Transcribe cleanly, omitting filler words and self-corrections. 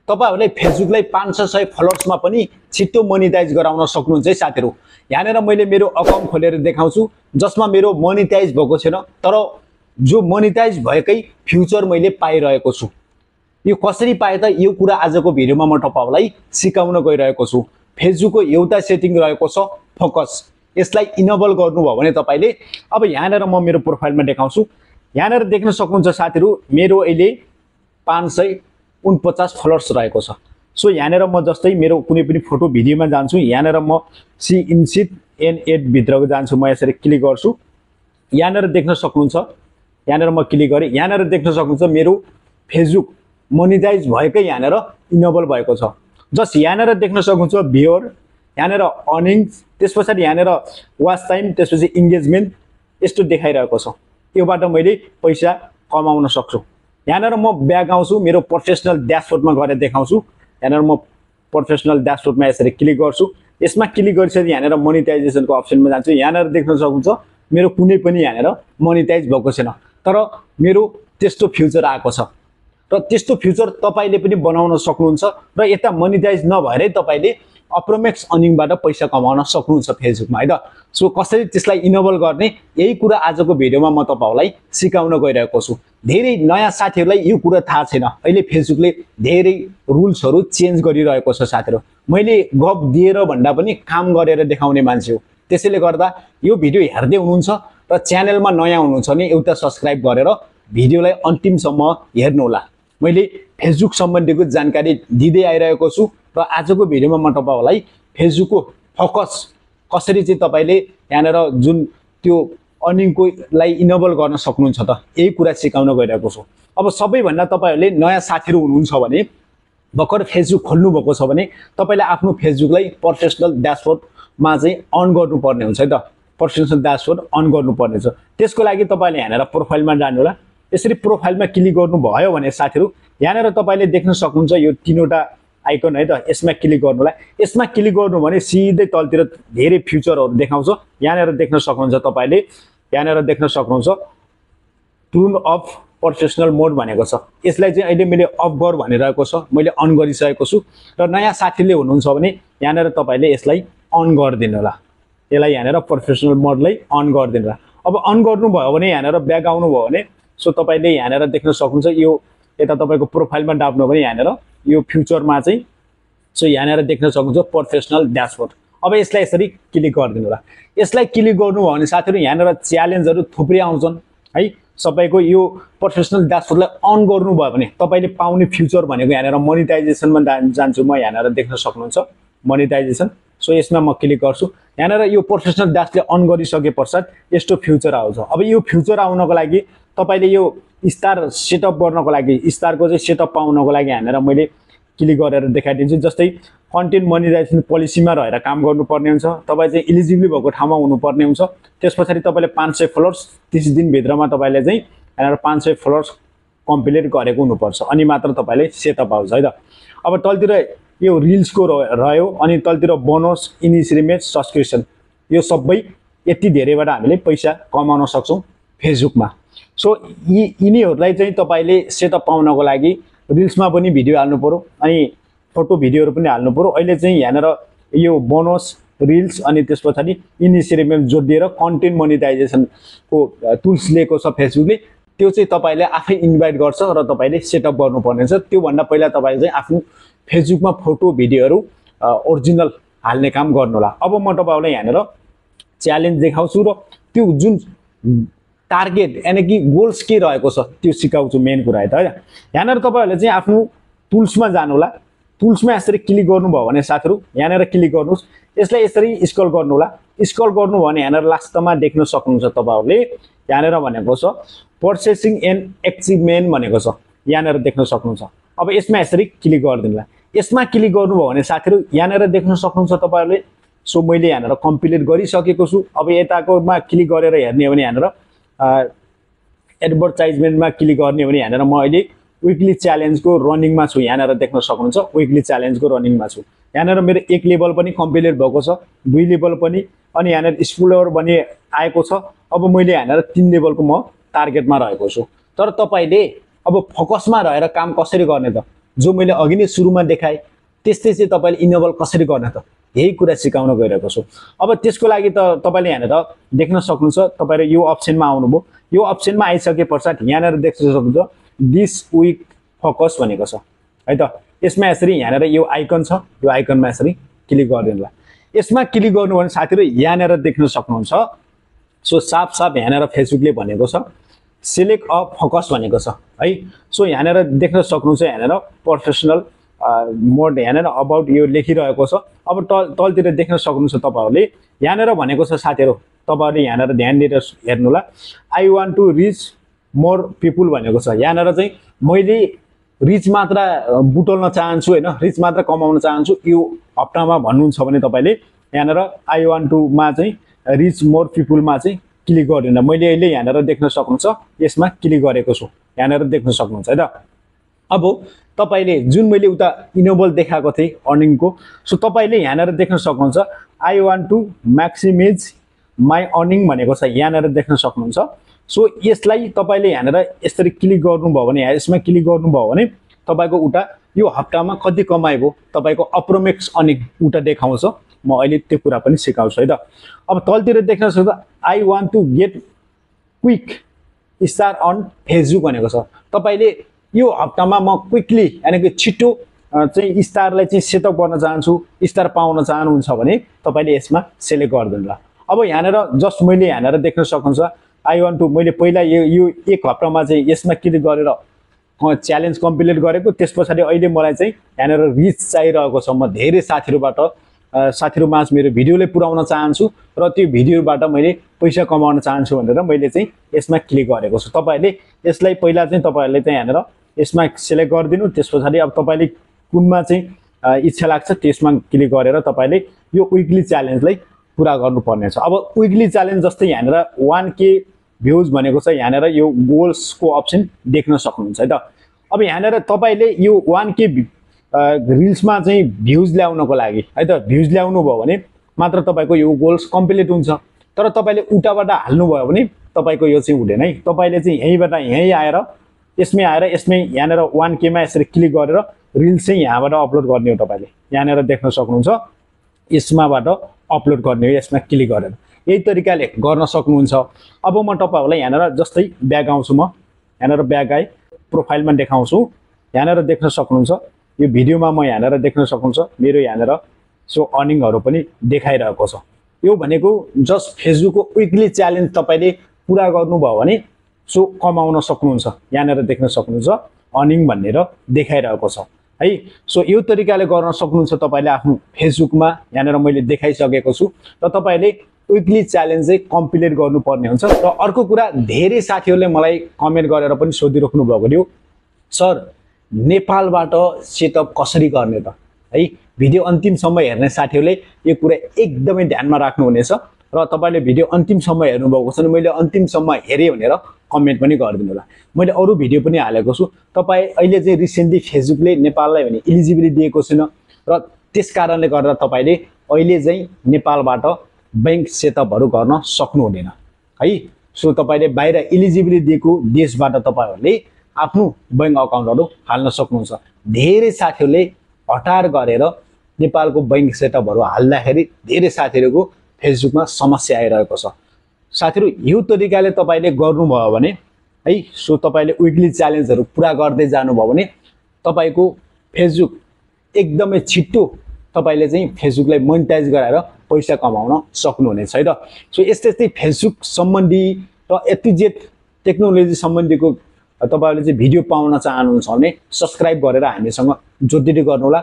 तपाईहरुले फेसबुकलाई 500 फलोअर्समा पनि छिटो मोनेटाइज गराउन सक्नुहुन्छ है साथीहरु। यहाँनेर मैले मेरो अकाउन्ट खोलेर देखाउँछु जसमा मेरो मोनेटाइज भएको छैन, तर जो मोनेटाइज भएकै फ्युचर मैले पाइरहेको छु। यो कसरी पाए त यो कुरा आजको भिडियोमा म तपाईहरुलाई सिकाउन गइरहेको छु। फेसबुकको एउटा सेटिङ रहेको छ फोकस। यसलाई इनेबल गर्नुभयो भने तपाईले अब यहाँनेर म मेरो प्रोफाइलमा देखाउँछु। यहाँनेर देख्न सक्नुहुन्छ साथीहरु मेरो अहिले 549 फलोअर्स रहेको छ। सो यहाँनेर म जस्तै मेरो कुनै पनि फोटो भिडियोमा जान्छु, यहाँनेर म सी इनसिट N8 भित्रको जान्छु, म यसरी क्लिक गर्छु। यहाँनेर देख्न सक्नुहुन्छ, यहाँनेर म क्लिक गरे, यहाँनेर देख्न सक्नुहुन्छ मेरो फेसबुक मोनेटाइज भएकै यहाँनेर इनेबल भएको छ। जस्ट यहाँनेर देख्न सक्नुहुन्छ भ्युअर, यहाँनेर अर्निङ्स, त्यसपछि यहाँनेर वाच टाइम, त्यसपछि एंगेजमेन्ट यस्तो देखाइरहेको छ। योबाट मैले पैसा कमाउन सक्छु। यहाँनेर म ब्याक आउँछु, मेरो प्रोफेसनल ड्याशबोर्डमा गएर देखाउँछु। यहाँनेर म प्रोफेसनल ड्याशबोर्डमा यसरी क्लिक गर्छु। यसमा क्लिक गरिसकेपछि यहाँनेर मोनेटाइजेसनको अप्सनमा जान्छु। यहाँनेर देख्न सक्नुहुन्छ मेरो कुनै पनि यहाँनेर मोनेटाइज भएको छैन, तर मेरो त्यस्तो फ्युचर आएको छ। र त्यस्तो फ्युचर तपाईले पनि बनाउन सक्नुहुन्छ र यता मोनेटाइज नभएरै तपाईले अप्रोमेक्स अर्निङबाट पैसा कमाउन सक्नुहुन्छ फेसबुकमा है त। सो कसरी त्यसलाई इनेबल गर्ने यही कुरा आजको भिडियोमा म तपाईहरुलाई सिकाउन गइरहेको छु। धेरै नयाँ साथीहरुलाई यो कुरा थाहा छैन। अहिले फेसबुकले धेरै रुल्सहरु चेन्ज गरिरहेको छ साथीहरु। मैले गफ दिएर भन्दा पनि काम गरेर देखाउने मान्छे हो। त्यसैले गर्दा यो भिडियो हेर्दै हुनुहुन्छ र च्यानलमा नयाँ हुनुहुन्छ भने एउटा सब्स्क्राइब गरेर भिडियोलाई अन्तिमसम्म हेर्नु होला। मैले फेसबुक सम्बन्धीको जानकारी दिँदै आइरहेको छु र आजको भिडियोमा म तपाईहरुलाई फेसबुकको फोकस कसरी चाहिँ तपाईले यहाँनेर जुन त्यो अर्निङको लाई इनेबल गर्न सक्नुहुन्छ त यही कुरा सिकाउन गइरहेको छु। अब सबैभन्दा तपाईहरुले नयाँ साथीहरु हुनुहुन्छ भने भर्खर फेसबुक खोल्नु भएको छ भने तपाईले आफ्नो फेसबुकलाई प्रोफेसनल ड्याशबोर्डमा चाहिँ अन गर्नुपर्ने हुन्छ है त। प्रोफेसनल ड्याशबोर्ड अन गर्नुपर्ने छ। त्यसको लागि तपाईले यहाँनेर प्रोफाइलमा जानु होला। यसरी प्रोफाइलमा क्लिक गर्नु भयो भने साथीहरु यहाँनेर तपाईले देख्न सक्नुहुन्छ यो तीनवटा आइकन है त, यसमा क्लिक गर्नु होला। यसमा क्लिक गर्नु भने सिधै तलतिर धेरै फ्युचरहरु देखाउँछ। यहाँनेर देख्न सक्नुहुन्छ तपाईले, यहाँनेर देख्न सक्नुहुन्छ टर्न अफ प्रोफेसनल मोड भनेको छ। यसलाई चाहिँ अहिले मैले अफ गर भनिरहेको छ, मैले अन गरिसकेको छु। र नयाँ साथीले हुनुहुन्छ भने यहाँनेर तपाईले यसलाई अन गरिदिनु होला। यसलाई यहाँनेर प्रोफेसनल मोडलाई अन गरिदिनु होला। अब अन गर्नु भयो भने यहाँनेर ब्याक आउनु भयो भने सो तपाईले यहाँनेर देख्न सक्नुहुन्छ यो यता तपाईको प्रोफाइलमा डाब्नु भने यहाँनेर यो फ्युचरमा चाहिँ सो यहाँनेर देख्न सक्नुहुन्छ प्रोफेसनल ड्याशबोर्ड। अब यसलाई यसरी क्लिक गरिदिनु होला। यसलाई क्लिक गर्नु भयो भने साथीहरु यहाँनेर च्यालेन्जहरु थुप्रै आउँछन् है। सबैको यो प्रोफेसनल ड्याशबोर्डलाई अन गर्नु भयो भने तपाईले पाउने फ्युचर भनेको यहाँनेर मोनेटाइजेसनमा जान्छु म। यहाँनेर देख्न सक्नुहुन्छ मोनेटाइजेसन। सो यसमा म क्लिक गर्छु। यहाँनेर यो प्रोफेसनल ड्याशले अन गरिसके पश्चात यस्तो फ्युचर आउँछ। अब यो फ्युचर आउनको लागि तपाईले यो स्टार सेटअप गर्नको लागि स्टारको चाहिँ सेटअप पाउनको लागि यहाँनेर मैले क्लिक गरेर देखाइदिन्छु। जस्तै कन्टेन्ट मोनेटाइजेसन पोलिसीमा रहेर काम गर्नुपर्ने हुन्छ। तपाई चाहिँ एलिजिबल भएको ठाउँमा हुनुपर्ने हुन्छ। त्यसपछि तपाईले 500 फलोअर्स 30 दिन भित्रमा तपाईले चाहिँ यहाँनेर 500 फलोअर्स कम्प्लिट गरेको हुनुपर्छ अनि मात्र तपाईले सेटअप आउँछ है त। अब तलतिर यो रिल्सको रह्यो अनि तलतिर बोनस, इनिसिएट, सब्स्क्रिप्सन, यो सबै यति धेरैबाट हामीले पैसा कमाउन सक्छौं फेसबुकमा। सो यिनीहरुलाई चाहिँ तपाईले सेटअप पाउनको लागि रिल्समा पनि भिडियो हाल्नु पर्यो अनि फोटो भिडियोहरु पनि हाल्नु पर्यो। अहिले चाहिँ यहाँनेर यो बोनस, रिल्स अनि त्यसपछि इनिसिएट जोडिएर कन्टेन्ट मोनेटाइजेसनको टुल्स लिएको छ फेसबुकले। त्यो चाहिँ तपाईले आफै इन्भाइट गर्छ र तपाईले सेटअप गर्नुपर्ने हुन्छ। त्यो भन्दा पहिला तपाईले चाहिँ आफ्नो फेसबुकमा फोटो भिडियोहरु ओरिजिनल हाल्ने काम गर्नु होला। अब म तपाईहरुलाई यहाँनेर च्यालेन्ज देखाउँछु र त्यो जुन टार्गेट यानी कि गोल्स के रहेको छ त्यो सिकाउँछु। मेन कुरा है त। यहाँनेर तपाईहरुले चाहिँ आफ्नो टुल्समा जानु होला। टुल्समा यसरी क्लिक गर्नुभयो भने साथीहरु यहाँनेर क्लिक गर्नुस्। यसलाई यसरी स्क्रल गर्नु होला। स्क्रल गर्नु भयो भने यहाँनेर लास्टमा देख्न सक्नुहुन्छ तपाईहरुले यहाँनेर भनेको छ प्रोसेसिङ एन्ड अचिभमेन्ट भनेको छ। यहाँनेर देख्न सक्नुहुन्छ। अब यसमा यसरी क्लिक गरिदिनु होला। यसमा क्लिक गर्नुभयो भने साथीहरु यहाँनेर देख्न सक्नुहुन्छ तपाईहरुले सो मैले यहाँनेर कम्प्लिट गरिसकेको छु। अब यताकोमा क्लिक गरेर हेर्ने हो भने यहाँनेर एडभर्टाइजमेन्टमा क्लिक गर्ने हो भने यहाँनेर म अहिले वीकली च्यालेन्जको रनिङमा छु। यहाँनेर देख्न सक्नुहुन्छ वीकली च्यालेन्जको रनिङमा छु। यहाँनेर मेरो 1 लेभल पनि कम्प्लिट भएको छ, 2 लेभल पनि अनि यहाँनेर एक्सप्लोरर पनि आएको छ। अब मैले यहाँनेर 3 लेभलको म टार्गेटमा रहेको छु। तर तपाईले अब फोकसमा रहेर काम कसरी गर्ने त जो मैले अघि नै सुरुमा देखाएँ त्यस्तै चाहिँ तपाईले इनेबल कसरी गर्ने त यही कुरा सिकाउन गइरहेको छु। अब त्यसको लागि त तपाईले यहाँनिर देख्न सक्नुहुन्छ, तपाईहरु यो अप्सनमा आउनुभयो। यो अप्सनमा आइसके पश्चात यहाँनिर देख्न सक्नुहुन्छ दिस विक फोकस भनेको छ है त। यसमा यसरी यहाँनिर यो आइकन छ, यो आइकनमा यसरी क्लिक गरिदिनु होला। यसमा क्लिक गर्नु भने साथीहरु यहाँनिर देख्न सक्नुहुन्छ सो साफ यहाँनिर फेसबुकले भनेको छ सिलेक्ट अ फोकस भनेको छ है। सो यहाँनिर देख्न सक्नुहुन्छ यहाँनिर प्रोफेसनल मोड यहाँनिर अबाउट यो लेखिरहेको छ। अब तलतिर देख्न सक्नुहुन्छ तपाईहरुले यहाँनिर भनेको छ साथीहरु, तपाईहरुले यहाँनिर ध्यान दिएर हेर्नु होला। I want to reach more people भनेको छ। यहाँनिर चाहिँ मैले रिच मात्रा बुटोल्न चाहन्छु हैन, रिच मात्रा कमाउन चाहन्छु यो हप्तामा भन्नुहुन्छ भने तपाईले यहाँनिर आई वान्ट टु मा चाहिँ रिच मोर पिपुल मा चाहिँ क्लिक गरिदिनु। मैले अहिले यहाँनिर देख्न सक्नुहुन्छ यसमा क्लिक गरेको छु, यहाँनिर देख्न सक्नुहुन्छ है त। अब तपाईले जुन मैले उता इनेबल देखाएको थिएँ अर्निङको, सो तपाईले यहाँनिर देख्न सक्नुहुन्छ I want to maximize my earning भनेको छ, यहाँनिर देख्न सक्नुहुन्छ। सो यसलाई तपाईले यहाँनिर यसरी क्लिक गर्नुभयो भने, यसमा क्लिक गर्नुभयो भने तपाईको उता यो हप्तामा कति कमाएको तपाईको अप्रोक्स अर्निङ उता देखाउँछ। म अहिले त्यो कुरा पनि सिकाउँछु है त। अब तलतिर देख्न सक्नुहुन्छ I want to get quick star on Facebook भनेको छ। तपाईले यो हप्तामा म क्विकली यानी कि छिटो चाहिँ स्टारलाई चाहिँ सेटअप गर्न चाहन्छु, स्टार पाउन चाहनुहुन्छ भने तपाईले यसमा सिलेक्ट गरिदिनु होला। अब यहाँनिर जस्ट मैले यहाँनिर देख्न सक्नुहुन्छ आई वान्ट टु, मैले पहिला यो एक हप्तामा चाहिँ यसमा क्लिक गरेर च्यालेन्ज कम्प्लिट गरेको, त्यसपछि अहिले मलाई चाहिँ यहाँनिर रिच चाहिरहेको छ। म धेरै साथीहरु माझ मेरो भिडियोले पुर्याउन चाहन्छु र त्यो भिडियोबाट मैले पैसा कमाउन चाहन्छु भनेर मैले चाहिँ यसमा क्लिक गरेको छु। तपाईहरुले यसलाई पहिला चाहिँ तपाईहरुले चाहिँ यहाँनिर यसमा सिलेक्ट गरिदिनु, त्यसपछि अब तपाईले कुनमा चाहिँ इच्छा लाग्छ त्यसमा क्लिक गरेर तपाईले यो विकली च्यालेन्जलाई पुरा गर्नुपर्ने छ। अब विकली च्यालेन्ज जस्तै यहाँनिर 1K भ्युज भनेको छ, यहाँनिर यो गोल्सको अप्सन देख्न सक्नुहुन्छ है त। अब यहाँनिर तपाईले यो 1K रिल्समा चाहिँ भ्युज ल्याउनको लागि है त, भ्युज ल्याउनु भयो भने मात्र तपाईको यो गोल्स कम्प्लिट हुन्छ। तर तपाईले उताबाट हाल्नु भयो भने तपाईको यो चाहिँ हुँदैन है। तपाईले चाहिँ यहीँबाट यहीँ आएर यसमै यहाँनिर 1K मा यसरी क्लिक गरेर रिल्स चाहिँ यहाँबाट अपलोड गर्ने हो। तपाईले यहाँनिर देख्न सक्नुहुन्छ यसमाबाट अपलोड गर्ने हो, यसमा क्लिक गरेर यही तरिकाले गर्न सक्नुहुन्छ। अब म तपाईहरुलाई यहाँनिर जस्तै ब्याक आउँछु, म यहाँनिर ब्याक आए प्रोफाइलमा देखाउँछु। यहाँनिर देख्न सक्नुहुन्छ यो भिडियोमा म यहाँनिर देख्न सक्नुहुन्छ मेरो यहाँनिर सो अर्निङहरु पनि देखाइरहेको छ। यो भनेको जस्ट फेसबुकको विकली च्यालेन्ज तपाईले पुरा गर्नुभयो भने सो कमाउन सक्नुहुन्छ। यहाँनिर देख्न सक्नुहुन्छ अर्निङ भनेर देखाइरहेको छ है। सो यो तरिकाले गर्न सक्नुहुन्छ तपाईले आफ्नो फेसबुकमा, यहाँनिर मैले देखाइसकेको छु। र तपाईले विकली च्यालेन्ज चाहिँ कम्प्लिट गर्नुपर्ने हुन्छ। र अर्को कुरा धेरै साथीहरुले मलाई कमेन्ट गरेर पनि सोधिराख्नु भएको थियो, सर नेपालबाट सेटअप कसरी गर्ने त है। भिडियो अन्तिमसम्म हेर्ने साथीहरुले यो कुरा एकदमै ध्यानमा राख्नुहुनेछ र तपाईले भिडियो अन्तिमसम्म हेर्नु भएको छ भने मैले अन्तिमसम्म हेरे भनेर कमेन्ट पनि गरिदिनु होला। मैले अरु भिडियो पनि हालेको छु। तपाई अहिले चाहिँ रिसेन्टली फेसबुकले नेपाललाई भने एलिजिबिलिटी दिएको छैन र त्यसकारणले गर्दा तपाईले अहिले चाहिँ नेपालबाट बैंक सेटअपहरु गर्न सक्नुहुँदैन है। सो तपाईले बाहिर एलिजिबिलिटी दिएको देशबाट तपाईहरुले आफ्नो बैंक अकाउन्टहरु हाल्न सक्नुहुन्छ। धेरै साथीहरुले हटार गरेर नेपालको बैंक सेटअपहरु हाल्दाखेरि धेरै साथीहरुको फेसबुकमा समस्या आइरहेको छ। साथीहरु यो तरिकाले तपाईले गर्नुभयो भने है, सो तपाईले विकली च्यालेन्जहरु पुरा गर्दै जानुभयो भने तपाईको फेसबुक एकदमै छिट्टो तपाईले चाहिँ फेसबुकलाई मोनेटाइज गराएर पैसा कमाउन सक्नुहुनेछ है त। सो यस्तै फेसबुक सम्बन्धी र A to Z टेक्नोलोजी सम्बन्धीको तपाईहरुले चाहिँ भिडियो पाउन चाहनुहुन्छ भने सब्स्क्राइब गरेर हामीसँग जोडिदै गर्नु होला।